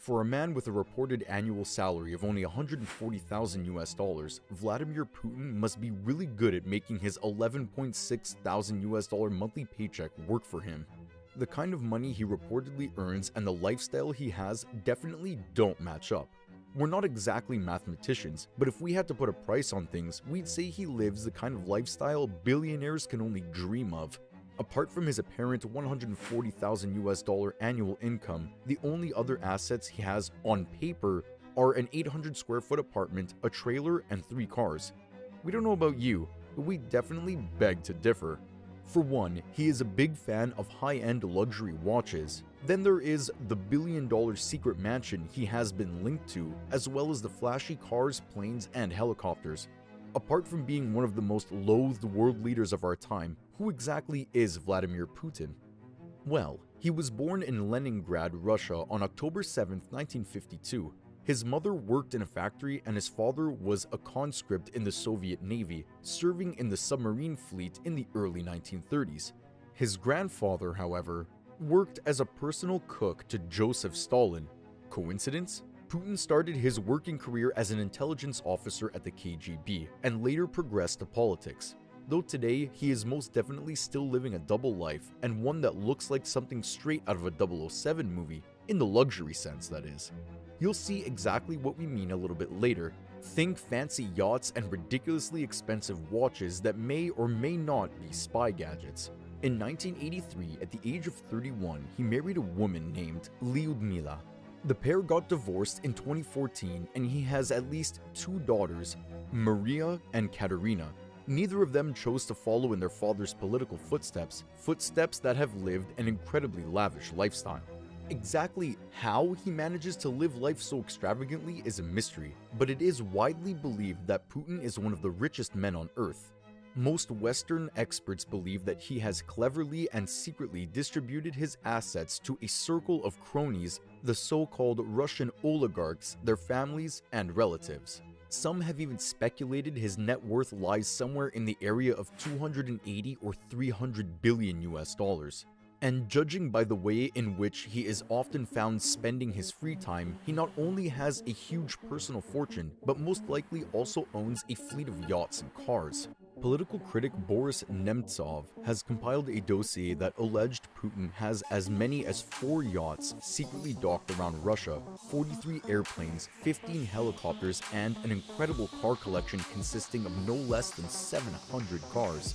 For a man with a reported annual salary of only $140,000, Vladimir Putin must be really good at making his $11,600 monthly paycheck work for him. The kind of money he reportedly earns and the lifestyle he has definitely don't match up. We're not exactly mathematicians, but if we had to put a price on things, we'd say he lives the kind of lifestyle billionaires can only dream of. Apart from his apparent $140,000 annual income, the only other assets he has on paper are an 800 square foot apartment, a trailer, and 3 cars. We don't know about you, but we definitely beg to differ. For one, he is a big fan of high-end luxury watches. Then there is the billion-dollar secret mansion he has been linked to, as well as the flashy cars, planes, and helicopters. Apart from being one of the most loathed world leaders of our time, who exactly is Vladimir Putin? Well, he was born in Leningrad, Russia on October 7, 1952. His mother worked in a factory and his father was a conscript in the Soviet Navy, serving in the submarine fleet in the early 1930s. His grandfather, however, worked as a personal cook to Joseph Stalin. Coincidence? Putin started his working career as an intelligence officer at the KGB and later progressed to politics. Though today, he is most definitely still living a double life, and one that looks like something straight out of a 007 movie, in the luxury sense, that is. You'll see exactly what we mean a little bit later. Think fancy yachts and ridiculously expensive watches that may or may not be spy gadgets. In 1983, at the age of 31, he married a woman named Lyudmila. The pair got divorced in 2014 and he has at least 2 daughters, Maria and Katerina. Neither of them chose to follow in their father's political footsteps that have lived an incredibly lavish lifestyle. Exactly how he manages to live life so extravagantly is a mystery, but it is widely believed that Putin is one of the richest men on earth. Most Western experts believe that he has cleverly and secretly distributed his assets to a circle of cronies, the so-called Russian oligarchs, their families, and relatives. Some have even speculated his net worth lies somewhere in the area of 280 or 300 billion US dollars. And judging by the way in which he is often found spending his free time, he not only has a huge personal fortune, but most likely also owns a fleet of yachts and cars. Political critic Boris Nemtsov has compiled a dossier that alleged Putin has as many as 4 yachts secretly docked around Russia, 43 airplanes, 15 helicopters, and an incredible car collection consisting of no less than 700 cars.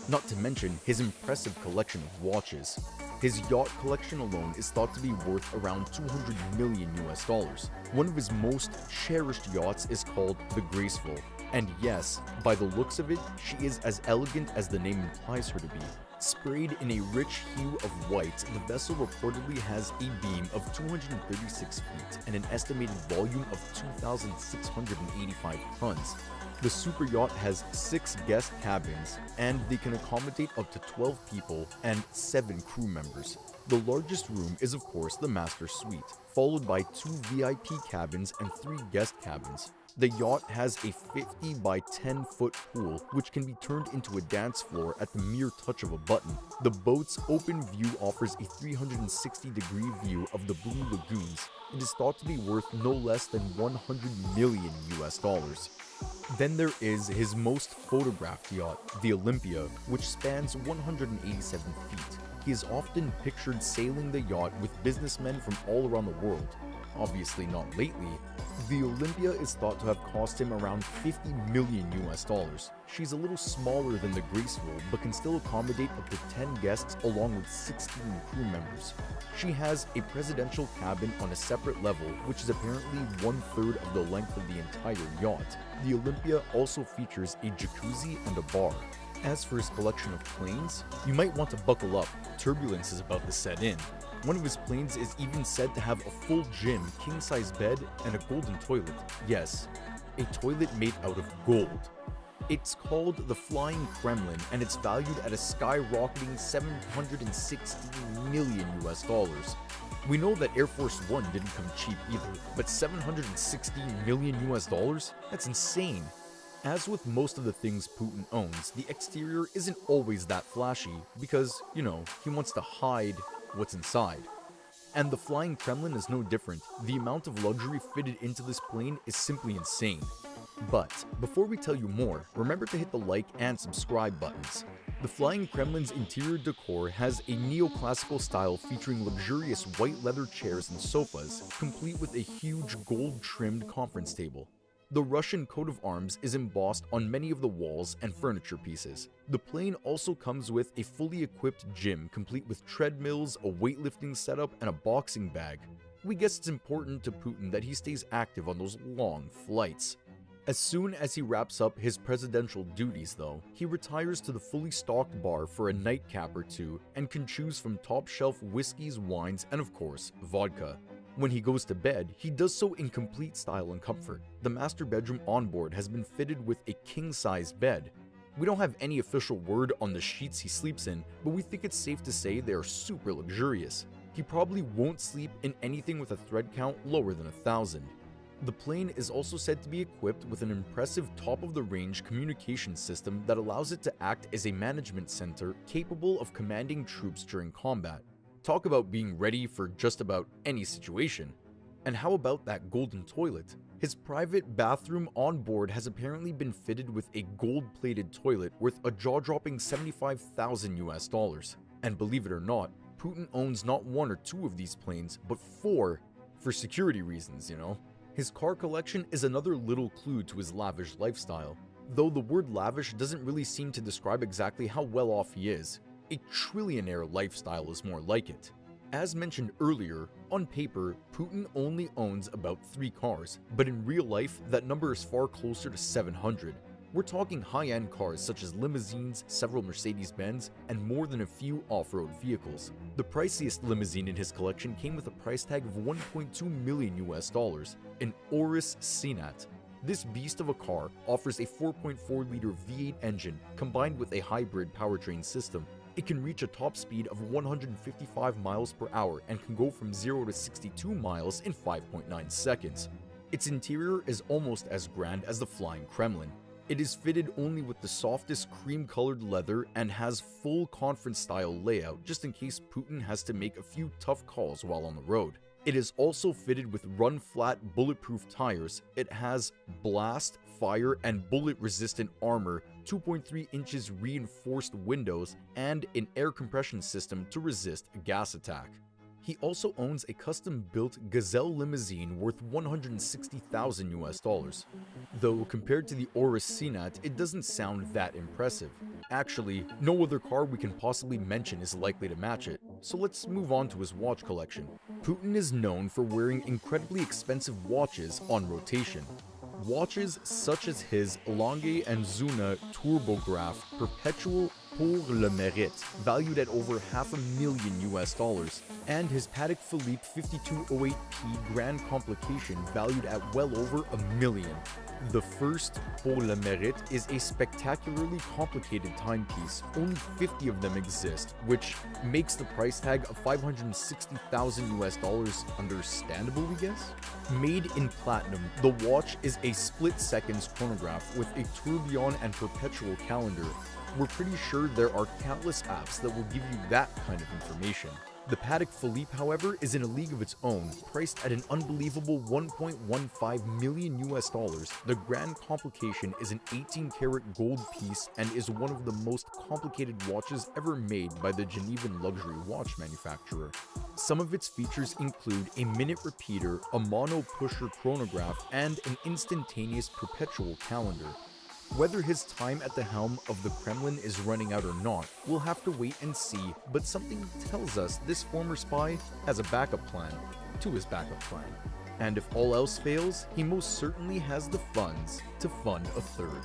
Not to mention his impressive collection of watches. His yacht collection alone is thought to be worth around 200 million US dollars. One of his most cherished yachts is called the Graceful. And yes, by the looks of it, she is as elegant as the name implies her to be. Sprayed in a rich hue of white, the vessel reportedly has a beam of 236 feet and an estimated volume of 2,685 tons. The super yacht has 6 guest cabins, and they can accommodate up to 12 people and 7 crew members. The largest room is of course the master suite, followed by 2 VIP cabins and 3 guest cabins. The yacht has a 50 by 10 foot pool, which can be turned into a dance floor at the mere touch of a button. The boat's open view offers a 360-degree view of the Blue Lagoons. It is thought to be worth no less than 100 million US dollars. Then there is his most photographed yacht, the Olympia, which spans 187 feet. He is often pictured sailing the yacht with businessmen from all around the world. Obviously not lately. The Olympia is thought to have cost him around 50 million US dollars. She's a little smaller than the Graceful, but can still accommodate up to 10 guests along with 16 crew members. She has a presidential cabin on a separate level, which is apparently 1/3 of the length of the entire yacht. The Olympia also features a jacuzzi and a bar. As for his collection of planes, you might want to buckle up. Turbulence is about to set in. One of his planes is even said to have a full gym, king-size bed, and a golden toilet. Yes, a toilet made out of gold. It's called the Flying Kremlin, and it's valued at a skyrocketing 716 million US dollars. We know that Air Force One didn't come cheap either, but 716 million US dollars? That's insane. As with most of the things Putin owns, the exterior isn't always that flashy because, you know, he wants to hide what's inside. And the flying Kremlin is no different. The amount of luxury fitted into this plane is simply insane. But before we tell you more, remember to hit the like and subscribe buttons. The Flying Kremlin's interior decor has a neoclassical style featuring luxurious white leather chairs and sofas, complete with a huge gold-trimmed conference table. The Russian coat of arms is embossed on many of the walls and furniture pieces. The plane also comes with a fully equipped gym complete with treadmills, a weightlifting setup, and a boxing bag. We guess it's important to Putin that he stays active on those long flights. As soon as he wraps up his presidential duties though, he retires to the fully stocked bar for a nightcap or two and can choose from top-shelf whiskeys, wines, and of course, vodka. When he goes to bed, he does so in complete style and comfort. The master bedroom on board has been fitted with a king-size bed. We don't have any official word on the sheets he sleeps in, but we think it's safe to say they are super luxurious. He probably won't sleep in anything with a thread count lower than 1,000. The plane is also said to be equipped with an impressive top-of-the-range communication system that allows it to act as a management center capable of commanding troops during combat. Talk about being ready for just about any situation. And how about that golden toilet? His private bathroom on board has apparently been fitted with a gold-plated toilet worth a jaw-dropping $75,000. And believe it or not, Putin owns not one or two of these planes, but 4, for security reasons, you know? His car collection is another little clue to his lavish lifestyle, though the word lavish doesn't really seem to describe exactly how well off he is. A trillionaire lifestyle is more like it. As mentioned earlier, on paper, Putin only owns about 3 cars, but in real life, that number is far closer to 700. We're talking high-end cars such as limousines, several Mercedes-Benz, and more than a few off-road vehicles. The priciest limousine in his collection came with a price tag of $1.2 million, an Urus Senat. This beast of a car offers a 4.4-liter V8 engine combined with a hybrid powertrain system. It can reach a top speed of 155 miles per hour and can go from 0 to 62 miles in 5.9 seconds. Its interior is almost as grand as the Flying Kremlin. It is fitted only with the softest cream-colored leather and has full conference-style layout just in case Putin has to make a few tough calls while on the road. It is also fitted with run-flat bulletproof tires. It has blast, fire, and bullet-resistant armor, 2.3 inches reinforced windows, and an air compression system to resist a gas attack. He also owns a custom-built Gazelle limousine worth $160,000. Though compared to the Urus Senat, it doesn't sound that impressive. Actually, no other car we can possibly mention is likely to match it, so let's move on to his watch collection. Putin is known for wearing incredibly expensive watches on rotation. Watches such as his Lange & Söhne Turbograph Perpetual pour le Mérite, valued at over $500,000, and his Patek Philippe 5208P Grand Complication, valued at well over $1 million. The first pour le Mérite is a spectacularly complicated timepiece. Only 50 of them exist, which makes the price tag of $560,000 understandable, we guess? Made in platinum, the watch is a split-seconds chronograph with a tourbillon and perpetual calendar. We're pretty sure there are countless apps that will give you that kind of information. The Patek Philippe, however, is in a league of its own, priced at an unbelievable $1.15 million. The Grand Complication is an 18-karat gold piece and is one of the most complicated watches ever made by the Genevan luxury watch manufacturer. Some of its features include a minute repeater, a mono-pusher chronograph, and an instantaneous perpetual calendar. Whether his time at the helm of the Kremlin is running out or not, we'll have to wait and see, but something tells us this former spy has a backup plan to his backup plan. And if all else fails, he most certainly has the funds to fund a third.